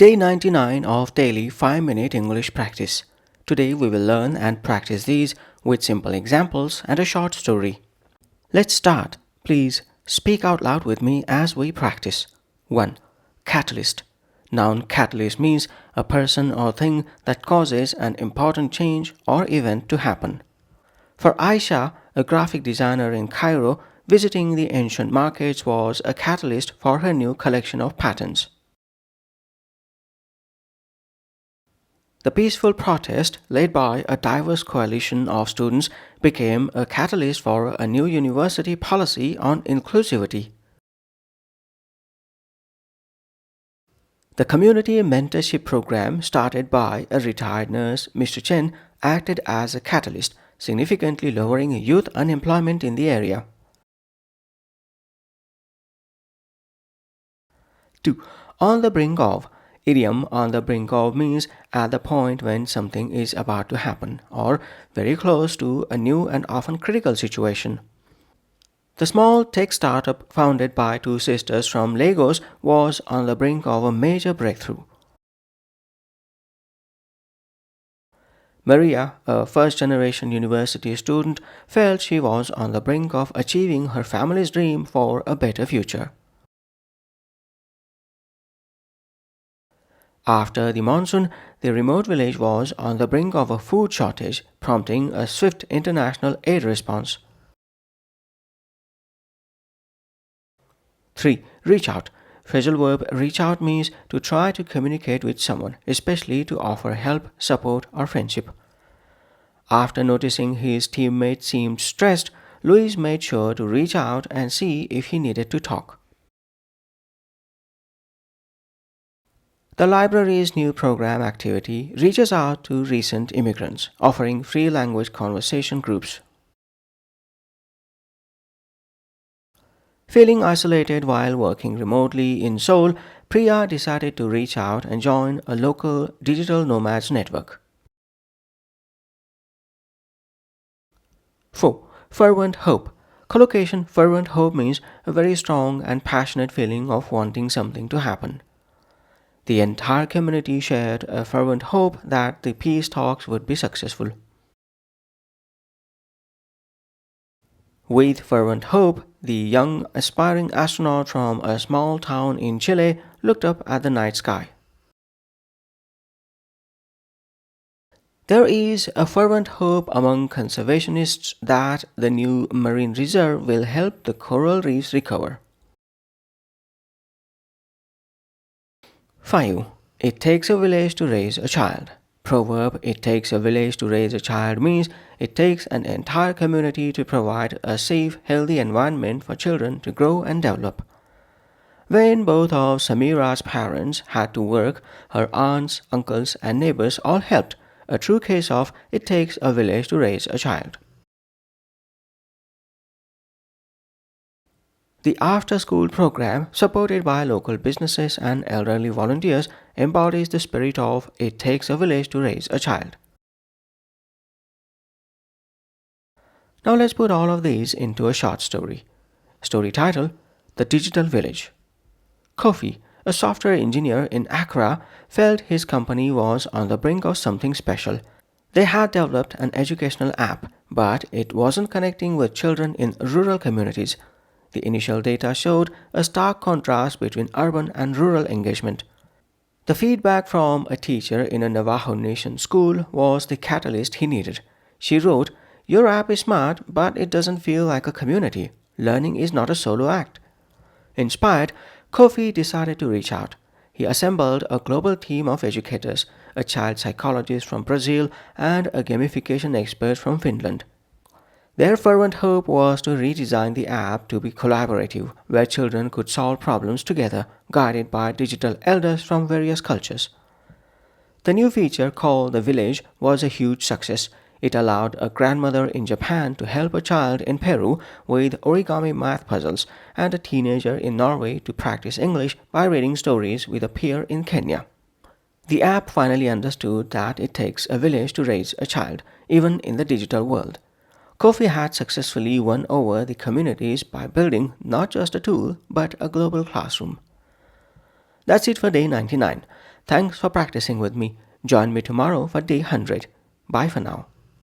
Day 99 of daily 5-minute English practice. Today we will learn and practice these with simple examples and a short story. Let's start. Please speak out loud with me as we practice. 1. Catalyst. Noun catalyst means a person or thing that causes an important change or event to happen. For Aisha, a graphic designer in Cairo, visiting the ancient markets was a catalyst for her new collection of patterns. The peaceful protest, led by a diverse coalition of students, became a catalyst for a new university policy on inclusivity. The community mentorship program started by a retired nurse, Mr. Chen, acted as a catalyst, significantly lowering youth unemployment in the area. 2. On the brink of. Idiom on the brink of means at the point when something is about to happen or very close to a new and often critical situation. The small tech startup founded by two sisters from Lagos was on the brink of a major breakthrough. Maria, a first-generation university student, felt she was on the brink of achieving her family's dream for a better future. After the monsoon, the remote village was on the brink of a food shortage, prompting a swift international aid response. 3. Reach out. Phrasal verb reach out means to try to communicate with someone, especially to offer help, support, or friendship. After noticing his teammate seemed stressed, Louis made sure to reach out and see if he needed to talk. The library's new program activity reaches out to recent immigrants, offering free language conversation groups. Feeling isolated while working remotely in Seoul, Priya decided to reach out and join a local digital nomads network. 4. Fervent hope. Collocation fervent hope means a very strong and passionate feeling of wanting something to happen. The entire community shared a fervent hope that the peace talks would be successful. With fervent hope, the young aspiring astronaut from a small town in Chile looked up at the night sky. There is a fervent hope among conservationists that the new marine reserve will help the coral reefs recover. 5. It takes a village to raise a child. Proverb "it takes a village to raise a child" means it takes an entire community to provide a safe, healthy environment for children to grow and develop. When both of Samira's parents had to work, her aunts, uncles, and neighbors all helped, a true case of it takes a village to raise a child. The after-school program, supported by local businesses and elderly volunteers, embodies the spirit of "it takes a village to raise a child." Now let's put all of these into a short story. Story title: The Digital Village. Kofi, a software engineer in Accra, felt his company was on the brink of something special. They had developed an educational app, but it wasn't connecting with children in rural communities. The initial data showed a stark contrast between urban and rural engagement. The feedback from a teacher in a Navajo Nation school was the catalyst he needed. She wrote, "Your app is smart, but it doesn't feel like a community. Learning is not a solo act." Inspired, Kofi decided to reach out. He assembled a global team of educators, a child psychologist from Brazil, and a gamification expert from Finland. Their fervent hope was to redesign the app to be collaborative, where children could solve problems together, guided by digital elders from various cultures. The new feature, called the Village, was a huge success. It allowed a grandmother in Japan to help a child in Peru with origami math puzzles and a teenager in Norway to practice English by reading stories with a peer in Kenya. The app finally understood that it takes a village to raise a child, even in the digital world. Kofi had successfully won over the communities by building not just a tool, but a global classroom. That's it for day 99. Thanks for practicing with me. Join me tomorrow for day 100. Bye for now.